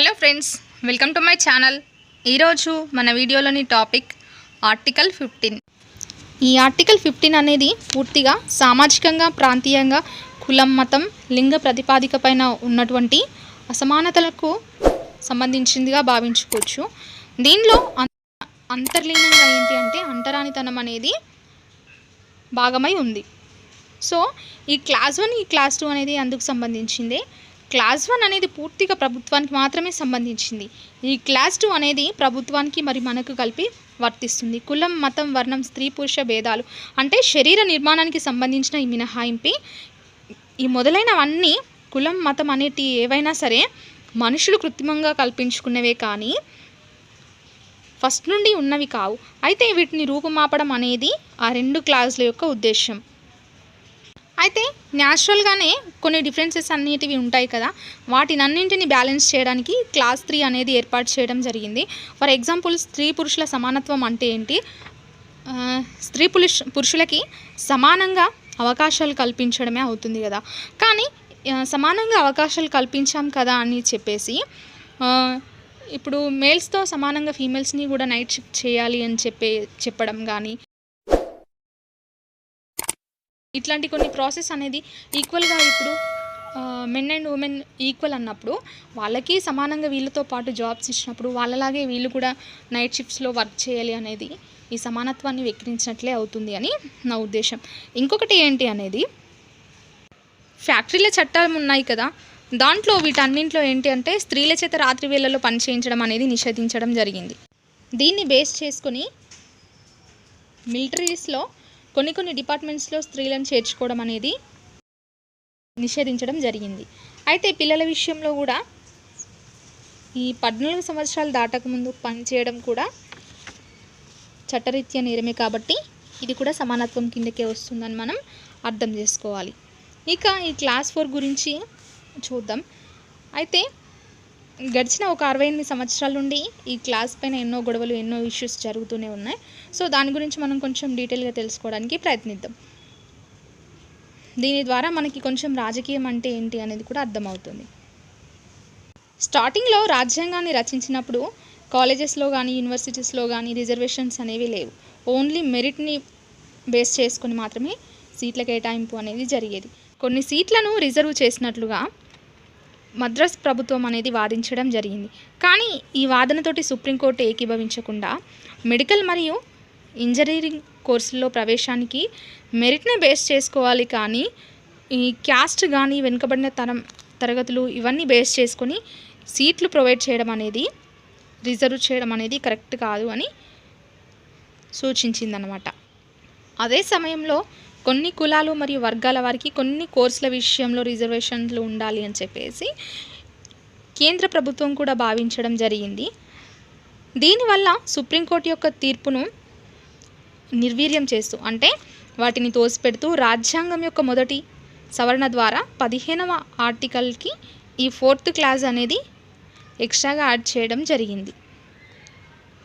Hello friends, welcome to my channel. ఈరోజు మన వీడియోలోని టాపిక్ ఆర్టికల్ 15. ఈ ఆర్టికల్ 15 అనేది పూర్తిగా సామాజికంగా, ప్రాంతీయంగా, కులం, మతం, లింగ ప్రతిపాదిక పైన ఉన్నటువంటి అసమానతలకు సంబంధించిందిగా భావించుకోవచ్చు. దీనిలో అంతర్లీనంగా ఏంటి అంటే అంటరానితనం అనేది భాగమై ఉంది. సో ఈ క్లాస్ 1, ఈ క్లాస్ 2 అనేది అందుకు సంబంధించిందే. క్లాస్ 1 అనేది పూర్తిగా ప్రభుత్వానికి మాత్రమే సంబంధించింది. ఈ క్లాస్ 2 అనేది ప్రభుత్వానికి మరి మనకు కలిపి వర్తిస్తుంది. కులం, మతం, వర్ణం, స్త్రీ పురుష భేదాలు అంటే శరీర నిర్మాణానికి సంబంధించిన ఈ మినహాయింపు, ఈ మొదలైనవన్నీ కులం, మతం అనేటి ఏవైనా సరే మనుషులు కృత్రిమంగా కల్పించుకున్నవే కానీ ఫస్ట్ నుండి ఉన్నవి కావు. అయితే వీటిని రూపుమాపడం అనేది ఆ రెండు క్లాసుల యొక్క ఉద్దేశం. అయితే న్యాచురల్గానే కొన్ని డిఫరెన్సెస్ అనేటివి ఉంటాయి కదా, వాటినన్నింటిని బ్యాలెన్స్ చేయడానికి క్లాస్ 3 అనేది ఏర్పాటు చేయడం జరిగింది. ఫర్ ఎగ్జాంపుల్, స్త్రీ పురుషుల సమానత్వం అంటే ఏంటి? స్త్రీ పురుషులకి సమానంగా అవకాశాలు కల్పించడమే అవుతుంది కదా. కానీ సమానంగా అవకాశాలు కల్పించాం కదా అని చెప్పేసి ఇప్పుడు మేల్స్తో సమానంగా ఫీమేల్స్ని కూడా నైట్ షిఫ్ట్ చేయాలి అని చెప్పడం కానీ, ఇట్లాంటి కొన్ని ప్రాసెస్ అనేది ఈక్వల్గా ఇప్పుడు మెన్ అండ్ ఉమెన్ ఈక్వల్ అన్నప్పుడు వాళ్ళకి సమానంగా వీళ్ళతో పాటు జాబ్స్ ఇచ్చినప్పుడు వాళ్ళలాగే వీళ్ళు కూడా నైట్ షిఫ్ట్స్లో వర్క్ చేయాలి అనేది ఈ సమానత్వాన్ని వెక్కిరించినట్లే అవుతుంది అని నా ఉద్దేశం. ఇంకొకటి ఏంటి అనేది, ఫ్యాక్టరీల చట్టాలు ఉన్నాయి కదా, దాంట్లో వీటన్నింటిలో ఏంటి అంటే స్త్రీల చేత రాత్రి వేళల్లో పని చేయించడం అనేది నిషేధించడం జరిగింది. దీన్ని బేస్ చేసుకొని మిలిటరీస్లో కొన్ని డిపార్ట్మెంట్స్లో స్త్రీలను చేర్చుకోవడం అనేది నిషేధించడం జరిగింది. అయితే పిల్లల విషయంలో కూడా ఈ 14 సంవత్సరాలు దాటకముందు పనిచేయడం కూడా చట్టరీత్యా నేరమే కాబట్టి ఇది కూడా సమానత్వం కిందకే వస్తుందని మనం అర్థం చేసుకోవాలి. ఇక ఈ క్లాస్ 4 గురించి చూద్దాం. అయితే గడిచిన ఒక 68 సంవత్సరాల నుండి ఈ క్లాస్ పైన ఎన్నో గొడవలు, ఎన్నో ఇష్యూస్ జరుగుతూనే ఉన్నాయి. సో దాని గురించి మనం కొంచెం డీటెయిల్గా తెలుసుకోవడానికి ప్రయత్నిద్దాం. దీని ద్వారా మనకి కొంచెం రాజకీయం అంటే ఏంటి అనేది కూడా అర్థమవుతుంది. స్టార్టింగ్లో రాజ్యాంగాన్ని రచించినప్పుడు కాలేజెస్లో కానీ యూనివర్సిటీస్లో కానీ రిజర్వేషన్స్ అనేవి లేవు. ఓన్లీ మెరిట్ని బేస్ చేసుకొని మాత్రమే సీట్ల కేటాయింపు అనేది జరిగేది. కొన్ని సీట్లను రిజర్వ్ చేసినట్లుగా మద్రాస్ ప్రభుత్వం అనేది వాదించడం జరిగింది. కానీ ఈ వాదనతోటి సుప్రీంకోర్టు ఏకీభవించకుండా మెడికల్ మరియు ఇంజనీరింగ్ కోర్సుల్లో ప్రవేశానికి మెరిట్ని బేస్ చేసుకోవాలి, కానీ ఈ క్యాస్ట్ కానీ వెనుకబడిన తరగతులు ఇవన్నీ బేస్ చేసుకొని సీట్లు ప్రొవైడ్ చేయడం అనేది, రిజర్వ్ చేయడం అనేది కరెక్ట్ కాదు అని సూచించిందనమాట. అదే సమయంలో కొన్ని కులాలు మరియు వర్గాల వారికి కొన్ని కోర్సుల విషయంలో రిజర్వేషన్లు ఉండాలి అని చెప్పేసి కేంద్ర ప్రభుత్వం కూడా భావించడం జరిగింది. దీనివల్ల సుప్రీంకోర్టు యొక్క తీర్పును నిర్వీర్యం చేస్తూ, అంటే వాటిని తోసిపెడుతూ రాజ్యాంగం యొక్క మొదటి సవరణ ద్వారా 15వ ఆర్టికల్కి ఈ 4th క్లాస్ అనేది ఎక్స్ట్రాగా యాడ్ చేయడం జరిగింది.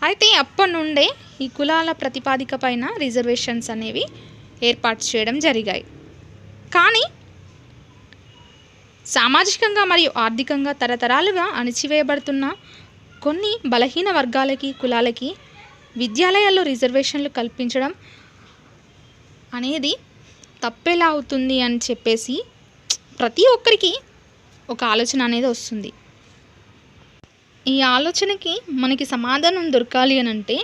అయితే అప్పటి నుండే ఈ కులాల ప్రతిపాదిక పైన రిజర్వేషన్స్ అనేవి ఏర్పాటు చేయడం జరిగాయి. కానీ సామాజికంగా మరియు ఆర్థికంగా తరతరాలుగా అణచివేయబడుతున్న కొన్ని బలహీన వర్గాలకి, కులాలకి విద్యాలయాల్లో రిజర్వేషన్లు కల్పించడం అనేది తప్పేలా అవుతుంది అని చెప్పేసి ప్రతి ఒక్కరికి ఒక ఆలోచన అనేది వస్తుంది. ఈ ఆలోచనకి మనకి సమాధానం దొరకాలి అని అంటే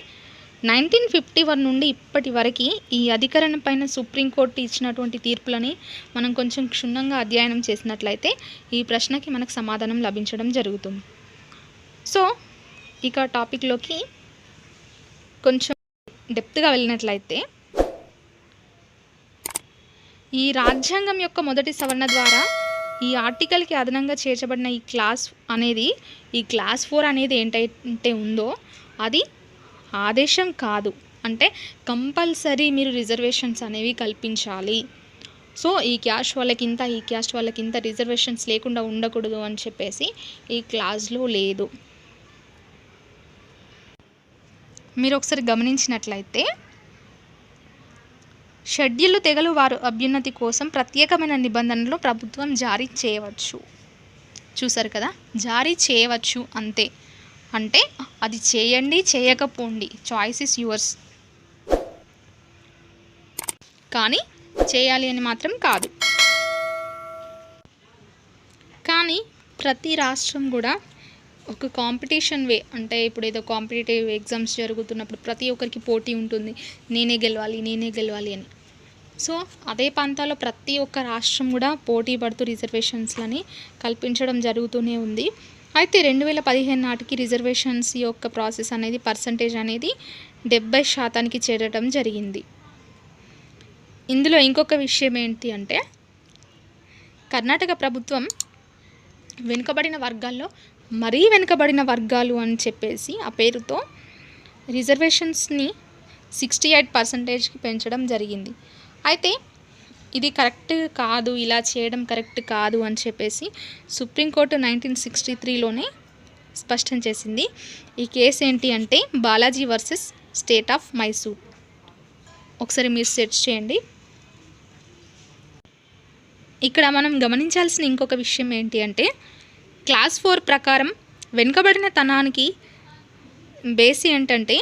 1951 నుండి ఇప్పటి వరకు ఈ అధికరణ పైన సుప్రీంకోర్టు ఇచ్చినటువంటి తీర్పులని మనం కొంచెం క్షుణ్ణంగా అధ్యయనం చేసినట్లయితే ఈ ప్రశ్నకి మనకు సమాధానం లభించడం జరుగుతుంది. సో ఇక టాపిక్లోకి కొంచెం డెప్త్గా వెళ్ళినట్లయితే, ఈ రాజ్యాంగం యొక్క మొదటి సవరణ ద్వారా ఈ ఆర్టికల్కి అదనంగా చేర్చబడిన ఈ క్లాస్ 4 అనేది ఏంటంటే ఉందో అది ఆదేశం కాదు. అంటే కంపల్సరీ మీరు రిజర్వేషన్స్ అనేవి కల్పించాలి. సో ఈ క్యాస్ట్ వాళ్ళకింత, ఈ క్యాస్ట్ వాళ్ళకింత రిజర్వేషన్స్ లేకుండా ఉండకూడదు అని చెప్పేసి ఈ క్లాస్లో లేదు. మీరు ఒకసారి గమనించినట్లయితే, షెడ్యూల్ తెగలు వారు అభ్యున్నతి కోసం ప్రత్యేకమైన నిబంధనలు ప్రభుత్వం జారీ చేయవచ్చు. చూసారు కదా, జారీ చేయవచ్చు అంతే. అంటే అది చేయండి, చేయకపోండి, చాయిస్ ఇస్ యువర్స్. కానీ చేయాలి అని మాత్రం కాదు. కానీ ప్రతి రాష్ట్రం కూడా ఒక కాంపిటీషన్ వే, అంటే ఇప్పుడు ఏదో కాంపిటేటివ్ ఎగ్జామ్స్ జరుగుతున్నప్పుడు ప్రతి ఒక్కరికి పోటీ ఉంటుంది, నేనే గెలవాలి అని. సో అదే ప్రాంతాల్లో ప్రతి ఒక్క రాష్ట్రం కూడా పోటీ పడుతూ రిజర్వేషన్స్లని కల్పించడం జరుగుతూనే ఉంది. అయితే 2015 నాటికి రిజర్వేషన్స్ యొక్క ప్రాసెస్ అనేది పర్సంటేజ్ అనేది 70% చేరడం జరిగింది. ఇందులో ఇంకొక విషయం ఏంటి అంటే, కర్ణాటక ప్రభుత్వం వెనుకబడిన వర్గాల్లో మరీ వెనుకబడిన వర్గాలు అని చెప్పేసి ఆ పేరుతో రిజర్వేషన్స్ని 68%కి పెంచడం జరిగింది. అయితే ఇది కరెక్ట్ కాదు, ఇలా చేయడం కరెక్ట్ కాదు అని చెప్పేసి సుప్రీంకోర్టు 1963లోనే స్పష్టం చేసింది. ఈ కేసు ఏంటి అంటే Balaji versus state of Mysore. ఒకసారి మీరు సెర్చ్ చేయండి. ఇక్కడ మనం గమనించాల్సిన ఇంకొక విషయం ఏంటి అంటే, క్లాస్ 4 ప్రకారం వెనుకబడిన తనానికి బేస్ ఏంటంటే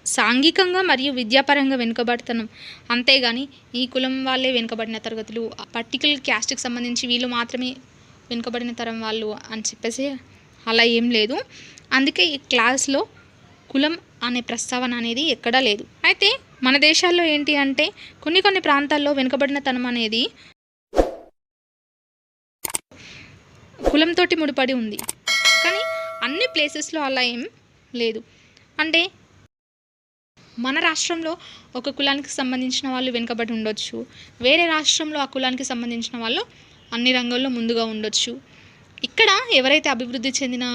సాంఘికంగా మరియు విద్యాపరంగా వెనుకబడితనం. అంతేగాని ఈ కులం వాళ్ళే వెనుకబడిన తరగతులు, పర్టికులర్ క్యాస్ట్కి సంబంధించి వీళ్ళు మాత్రమే వెనుకబడిన తరం వాళ్ళు అని చెప్పేసి అలా ఏం లేదు. అందుకే ఈ క్లాస్లో కులం అనే ప్రస్తావన అనేది ఎక్కడా లేదు. అయితే మన దేశాల్లో ఏంటి అంటే కొన్ని ప్రాంతాల్లో వెనుకబడిన తనం అనేది కులంతో ముడిపడి ఉంది. కానీ అన్ని ప్లేసెస్లో అలా ఏం లేదు. అంటే మన రాష్ట్రంలో ఒక కులానికి సంబంధించిన వాళ్ళు వెనుకబడి ఉండొచ్చు, వేరే రాష్ట్రంలో ఆ కులానికి సంబంధించిన వాళ్ళు అన్ని రంగాల్లో ముందుగా ఉండొచ్చు. ఇక్కడ ఎవరైతే అభివృద్ధి చెందిన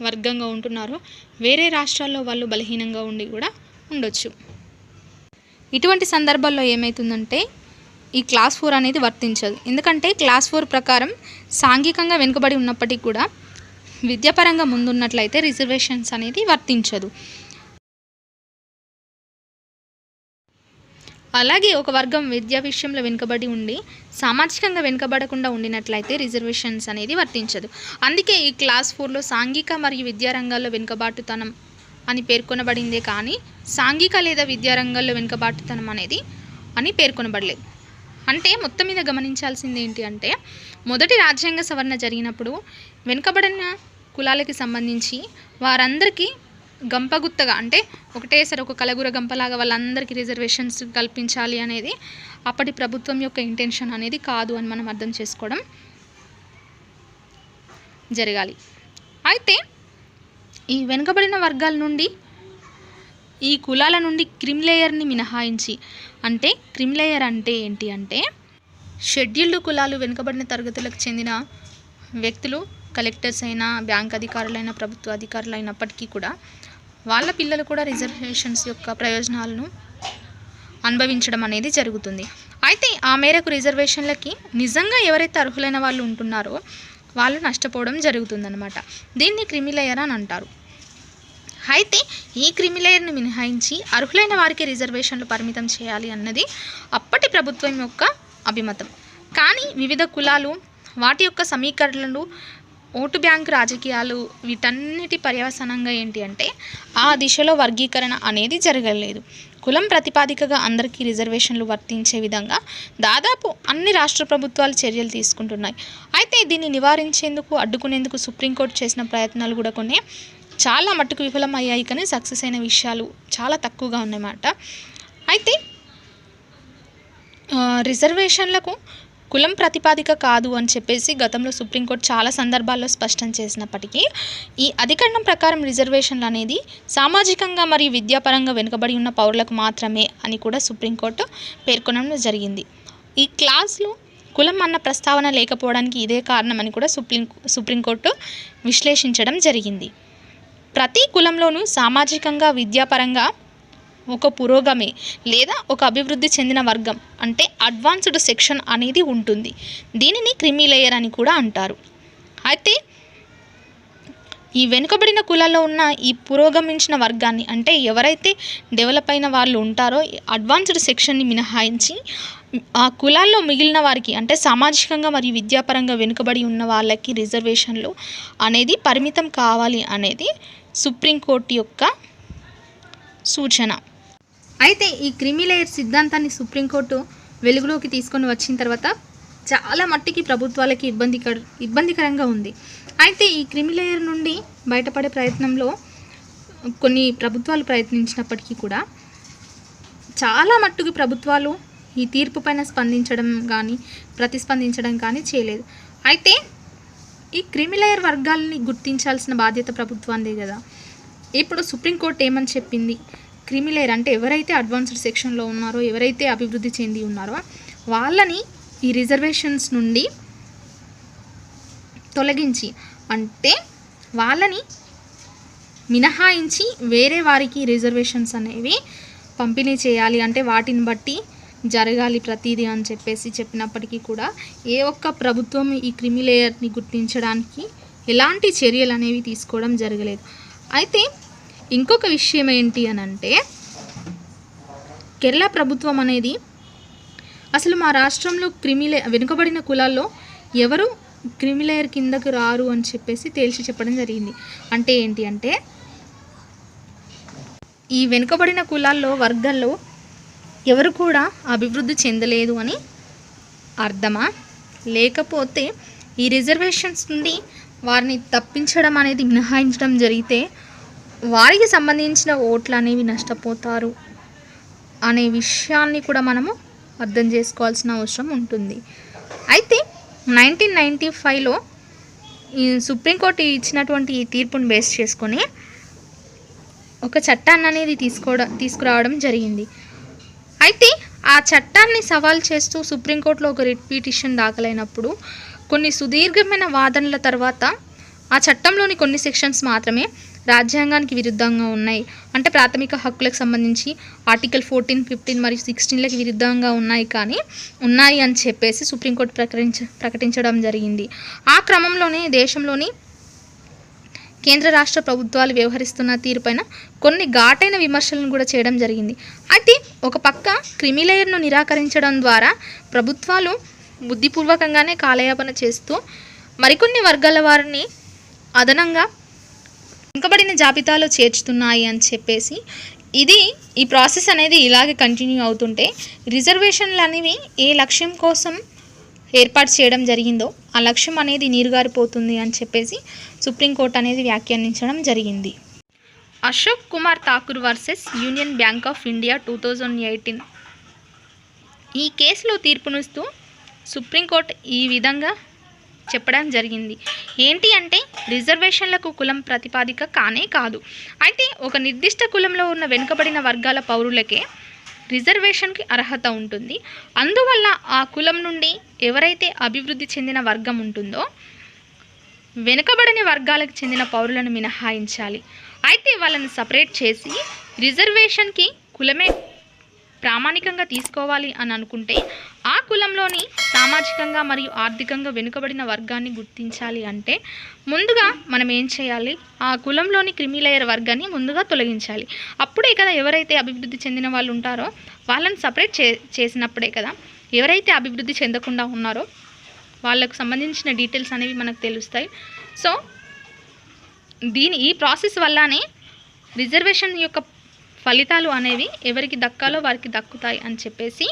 వర్గంగా ఉంటున్నారో వేరే రాష్ట్రాల్లో వాళ్ళు బలహీనంగా ఉండి కూడా ఉండొచ్చు. ఇటువంటి సందర్భాల్లో ఏమవుతుందంటే ఈ క్లాస్ 4 అనేది వర్తించదు. ఎందుకంటే క్లాస్ 4 ప్రకారం సాంఘికంగా వెనుకబడి ఉన్నప్పటికీ కూడా విద్యాపరంగా ముందున్నట్లయితే రిజర్వేషన్స్ అనేది వర్తించదు. అలాగే ఒక వర్గం విద్యా విషయంలో వెనుకబడి ఉండి సామాజికంగా వెనుకబడకుండా ఉండినట్లయితే రిజర్వేషన్స్ అనేది వర్తించదు. అందుకే ఈ క్లాస్ 4లో సాంఘిక మరియు విద్యారంగాల్లో వెనుకబాటుతనం అని పేర్కొనబడిందే కానీ సాంఘిక లేదా విద్యారంగాల్లో వెనుకబాటుతనం అనేది అని పేర్కొనబడలేదు. అంటే మొత్తం మీద గమనించాల్సింది ఏంటి అంటే, మొదటి రాజ్యాంగ సవరణ జరిగినప్పుడు వెనుకబడిన కులాలకి సంబంధించి వారందరికీ గంపగుత్తగా, అంటే ఒకటేసారి ఒక కలగుర గంపలాగా వాళ్ళందరికీ రిజర్వేషన్స్ కల్పించాలి అనేది అప్పటి ప్రభుత్వం యొక్క ఇంటెన్షన్ అనేది కాదు అని మనం అర్థం చేసుకోవడం జరగాలి. అయితే ఈ వెనుకబడిన వర్గాల నుండి ఈ కులాల నుండి క్రిమిలేయర్ని మినహాయించి, అంటే క్రిమిలేయర్ అంటే ఏంటి అంటే షెడ్యూల్డ్ కులాలు వెనుకబడిన తరగతులకు చెందిన వ్యక్తులు కలెక్టర్స్ అయినా, బ్యాంక్ అధికారులైన, ప్రభుత్వ అధికారులు అయినప్పటికీ కూడా వాళ్ళ పిల్లలు కూడా రిజర్వేషన్స్ యొక్క ప్రయోజనాలను అనుభవించడం అనేది జరుగుతుంది. అయితే ఆ మేరకు రిజర్వేషన్లకి నిజంగా ఎవరైతే అర్హులైన వాళ్ళు ఉంటున్నారో వాళ్ళు నష్టపోవడం జరుగుతుందన్నమాట. దీన్ని క్రిమిలేయర్ అని అంటారు. అయితే ఈ క్రిమిలేయర్ని మినహాయించి అర్హులైన వారికి రిజర్వేషన్లు పరిమితం చేయాలి అన్నది అప్పటి ప్రభుత్వం యొక్క అభిమతం. కానీ వివిధ కులాలు వాటి యొక్క సమీకరణలు, ఓటు బ్యాంక్ రాజకీయాలు వీటన్నిటి పర్యవసానంగా ఏంటి అంటే ఆ దిశలో వర్గీకరణ అనేది జరగలేదు. కులం ప్రతిపాదికగా అందరికీ రిజర్వేషన్లు వర్తించే విధంగా దాదాపు అన్ని రాష్ట్ర ప్రభుత్వాలు చర్యలు తీసుకుంటున్నాయి. అయితే దీన్ని నివారించేందుకు, అడ్డుకునేందుకు సుప్రీంకోర్టు చేసిన ప్రయత్నాలు కూడా కొన్ని చాలా మట్టుకు విఫలం అయ్యాయి, కానీ సక్సెస్ అయిన విషయాలు చాలా తక్కువగా ఉన్నాయన్నమాట. అయితే రిజర్వేషన్లకు కులం ప్రతిపాదిక కాదు అని చెప్పేసి గతంలో సుప్రీంకోర్టు చాలా సందర్భాల్లో స్పష్టం చేసినప్పటికీ ఈ అధికరణం ప్రకారం రిజర్వేషన్లు అనేది సామాజికంగా మరియు విద్యాపరంగా వెనుకబడి ఉన్న పౌరులకు మాత్రమే అని కూడా సుప్రీంకోర్టు పేర్కొనడం జరిగింది. ఈ క్లాస్లో కులం అన్న ప్రస్తావన లేకపోవడానికి ఇదే కారణమని కూడా సుప్రీంకోర్టు విశ్లేషించడం జరిగింది. ప్రతి కులంలోనూ సామాజికంగా, విద్యాపరంగా ఒక పురోగమి లేదా ఒక అభివృద్ధి చెందిన వర్గం, అంటే అడ్వాన్స్డ్ సెక్షన్ అనేది ఉంటుంది. దీనిని క్రిమిలేయర్ అని కూడా అంటారు. అయితే ఈ వెనుకబడిన కులాల్లో ఉన్న ఈ పురోగమించిన వర్గాన్ని, అంటే ఎవరైతే డెవలప్ అయిన వాళ్ళు ఉంటారో అడ్వాన్స్డ్ సెక్షన్ని మినహాయించి ఆ కులాల్లో మిగిలిన వారికి, అంటే సామాజికంగా మరియు విద్యాపరంగా వెనుకబడి ఉన్న వాళ్ళకి రిజర్వేషన్లు అనేది పరిమితం కావాలి అనేది సుప్రీంకోర్టు యొక్క సూచన. అయితే ఈ క్రిమిలేయర్ సిద్ధాంతాన్ని సుప్రీంకోర్టు వెలుగులోకి తీసుకొని వచ్చిన తర్వాత చాలా మట్టికి ప్రభుత్వాలకి ఇబ్బందికరంగా ఉంది. అయితే ఈ క్రిమిలేయర్ నుండి బయటపడే ప్రయత్నంలో కొన్ని ప్రభుత్వాలు ప్రయత్నించినప్పటికీ కూడా చాలా మట్టుకు ప్రభుత్వాలు ఈ తీర్పు పైన స్పందించడం కానీ ప్రతిస్పందించడం కానీ చేయలేదు. అయితే ఈ క్రిమిలేయర్ వర్గాలని గుర్తించాల్సిన బాధ్యత ప్రభుత్వాందే కదా. ఇప్పుడు సుప్రీంకోర్టు ఏమని చెప్పింది, క్రిమిలేయర్ అంటే ఎవరైతే అడ్వాన్స్డ్ సెక్షన్లో ఉన్నారో, ఎవరైతే అభివృద్ధి చెంది ఉన్నారో వాళ్ళని ఈ రిజర్వేషన్స్ నుండి తొలగించి, అంటే వాళ్ళని మినహాయించి వేరే వారికి రిజర్వేషన్స్ అనేవి పంపిణీ చేయాలి, అంటే వాటిని బట్టి జరగాలి ప్రతిదీ అని చెప్పేసి చెప్పినప్పటికీ కూడా ఏ ఒక్క ప్రభుత్వం ఈ క్రిమిలేయర్ని గుర్తించడానికి ఎలాంటి చర్యలు అనేవి తీసుకోవడం జరగలేదు. అయితే ఇంకొక విషయం ఏంటి అని అంటే, కేరళ ప్రభుత్వం అనేది అసలు మా రాష్ట్రంలో వెనుకబడిన కులాల్లో ఎవరు క్రిమిలేయర్ కిందకు రారు అని చెప్పేసి తేల్చి చెప్పడం జరిగింది. అంటే ఏంటి అంటే, ఈ వెనుకబడిన కులాల్లో వర్గాల్లో ఎవరు కూడా అభివృద్ధి చెందలేదు అని అర్థమా, లేకపోతే ఈ రిజర్వేషన్స్ నుండి వారిని తప్పించడం అనేది మినహాయించడం జరిగితే వారికి సంబంధించిన ఓట్లు అనేవి నష్టపోతారు అనే విషయాన్ని కూడా మనము అర్థం చేసుకోవాల్సిన అవసరం ఉంటుంది. అయితే 1995లో ఈ సుప్రీంకోర్టు ఇచ్చినటువంటి ఈ తీర్పును బేస్ చేసుకొని ఒక చట్టాన్ని అనేది తీసుకురావడం జరిగింది. అయితే ఆ చట్టాన్ని సవాల్ చేస్తూ సుప్రీంకోర్టులో ఒక రిట్ పిటిషన్ దాఖలైనప్పుడు కొన్ని సుదీర్ఘమైన వాదనల తర్వాత ఆ చట్టంలోని కొన్ని సెక్షన్స్ మాత్రమే రాజ్యాంగానికి విరుద్ధంగా ఉన్నాయి, అంటే ప్రాథమిక హక్కులకు సంబంధించి ఆర్టికల్ 14, 15 మరియు 16లకు విరుద్ధంగా ఉన్నాయి అని చెప్పేసి సుప్రీంకోర్టు ప్రకటించడం జరిగింది. ఆ క్రమంలోనే దేశంలోని కేంద్ర రాష్ట్ర ప్రభుత్వాలు వ్యవహరిస్తున్న తీరుపైన కొన్ని ఘాటైన విమర్శలను కూడా చేయడం జరిగింది. అయితే ఒక పక్క క్రిమిలేయర్ను నిరాకరించడం ద్వారా ప్రభుత్వాలు బుద్ధిపూర్వకంగానే కాలయాపన చేస్తూ మరికొన్ని వర్గాల వారిని అదనంగా వెనుకబడిన జాబితాలో చేర్చుతున్నాయి అని చెప్పేసి ఈ ప్రాసెస్ అనేది ఇలాగే కంటిన్యూ అవుతుంటే రిజర్వేషన్లు అనేవి ఏ లక్ష్యం కోసం ఏర్పాటు చేయడం జరిగిందో ఆ లక్ష్యం అనేది నీరుగారిపోతుంది అని చెప్పేసి సుప్రీంకోర్టు అనేది వ్యాఖ్యానించడం జరిగింది. Ashok Kumar Thakur versus union bank of India 2018 ఈ కేసులో తీర్పునిస్తూ సుప్రీంకోర్టు ఈ విధంగా చెప్పడం జరిగింది. ఏంటి అంటే, రిజర్వేషన్లకు కులం ప్రతిపాదిక కానే కాదు. అయితే ఒక నిర్దిష్ట కులంలో ఉన్న వెనుకబడిన వర్గాల పౌరులకే రిజర్వేషన్కి అర్హత ఉంటుంది. అందువల్ల ఆ కులం నుండి ఎవరైతే అభివృద్ధి చెందిన వర్గం ఉంటుందో వెనుకబడిన వర్గాలకు చెందిన పౌరులను మినహాయించాలి. అయితే వాళ్ళని సపరేట్ చేసి రిజర్వేషన్కి కులమే ప్రామాణికంగా తీసుకోవాలి అని అనుకుంటే ఆ కులంలోని సామాజికంగా మరియు ఆర్థికంగా వెనుకబడిన వర్గాన్ని గుర్తించాలి అంటే ముందుగా మనం ఏం చేయాలి, ఆ కులంలోని క్రిమిలేయర్ వర్గాన్ని ముందుగా తొలగించాలి. అప్పుడే కదా ఎవరైతే అభివృద్ధి చెందిన వాళ్ళు ఉంటారో వాళ్ళని సపరేట్ చేసినప్పుడే కదా ఎవరైతే అభివృద్ధి చెందకుండా ఉన్నారో వాళ్ళకు సంబంధించిన డీటెయిల్స్ అనేవి మనకు తెలుస్తాయి. సో ఈ ప్రాసెస్ వల్లనే రిజర్వేషన్ యొక్క ఫలితాలు అనేవి ఎవరికి దక్కాలో వారికి దక్కుతాయి అని చెప్పేసి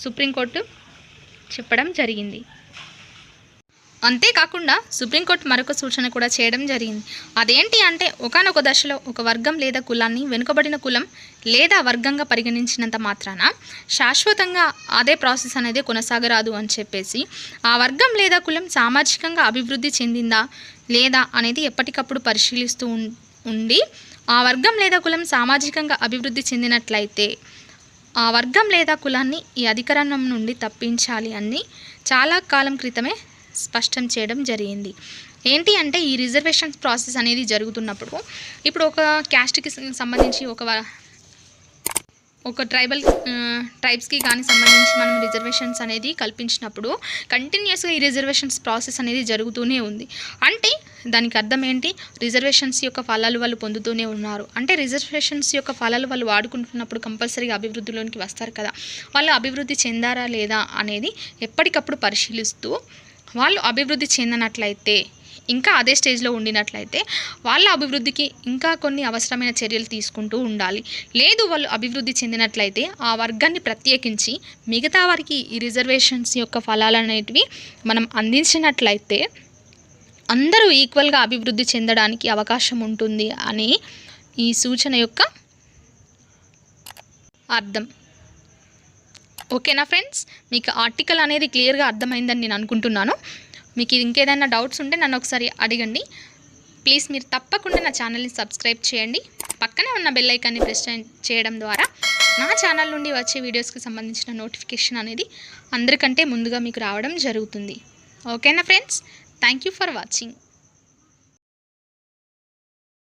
సుప్రీంకోర్టు చెప్పడం జరిగింది. అంతేకాకుండా సుప్రీంకోర్టు మరొక సూచన కూడా చేయడం జరిగింది. అదేంటి అంటే, ఒకానొక దశలో ఒక వర్గం లేదా కులాన్ని వెనుకబడిన కులం లేదా వర్గంగా పరిగణించినంత మాత్రాన శాశ్వతంగా అదే ప్రాసెస్ అనేది కొనసాగరాదు అని చెప్పేసి ఆ వర్గం లేదా కులం సామాజికంగా అభివృద్ధి చెందిందా లేదా అనేది ఎప్పటికప్పుడు పరిశీలిస్తూ ఉండి ఆ వర్గం లేదా కులం సామాజికంగా అభివృద్ధి చెందినట్లయితే ఆ వర్గం లేదా కులాన్ని ఈ అధికరణం నుండి తప్పించాలి అని చాలా కాలం క్రితమే స్పష్టం చేయడం జరిగింది. ఏంటి అంటే, ఈ రిజర్వేషన్ ప్రాసెస్ అనేది జరుగుతున్నప్పుడు ఇప్పుడు ఒక క్యాస్ట్కి సంబంధించి ఒక ట్రైబ్స్కి కానీ సంబంధించి మనం రిజర్వేషన్స్ అనేది కల్పించినప్పుడు కంటిన్యూస్గా ఈ రిజర్వేషన్స్ ప్రాసెస్ అనేది జరుగుతూనే ఉంది. అంటే దానికి అర్థం ఏంటి? రిజర్వేషన్స్ యొక్క ఫలాలు వాళ్ళు పొందుతూనే ఉన్నారు. అంటే రిజర్వేషన్స్ యొక్క ఫలాలు వాళ్ళు వాడుకుంటున్నప్పుడు కంపల్సరీగా అభివృద్ధిలోనికి వస్తారు కదా. వాళ్ళు అభివృద్ధి చెందారా లేదా అనేది ఎప్పటికప్పుడు పరిశీలిస్తూ వాళ్ళు అభివృద్ధి చెందనట్లయితే, ఇంకా అదే స్టేజ్లో ఉండినట్లయితే వాళ్ళ అభివృద్ధికి ఇంకా కొన్ని అవసరమైన చర్యలు తీసుకుంటూ ఉండాలి. లేదు వాళ్ళు అభివృద్ధి చెందినట్లయితే ఆ వర్గాన్ని ప్రత్యేకించి మిగతా వారికి ఈ రిజర్వేషన్స్ యొక్క ఫలాలు అనేటివి మనం అందించినట్లయితే అందరూ ఈక్వల్గా అభివృద్ధి చెందడానికి అవకాశం ఉంటుంది అని ఈ సూచన యొక్క అర్థం. ఓకేనా ఫ్రెండ్స్, మీకు ఆర్టికల్ అనేది క్లియర్గా అర్థమైందని నేను అనుకుంటున్నాను. మీకు ఇంకేదైనా డౌట్స్ ఉంటే నన్ను ఒకసారి అడగండి. ప్లీజ్ మీరు తప్పకుండా నా ఛానల్ని సబ్స్క్రైబ్ చేయండి. పక్కనే ఉన్న బెల్ ఐకాన్ని ప్రెస్ చేయడం ద్వారా నా ఛానల్ నుండి వచ్చే వీడియోస్కి సంబంధించిన నోటిఫికేషన్ అనేది అందరికంటే ముందుగా మీకు రావడం జరుగుతుంది. ఓకేనా friends, thank you for watching.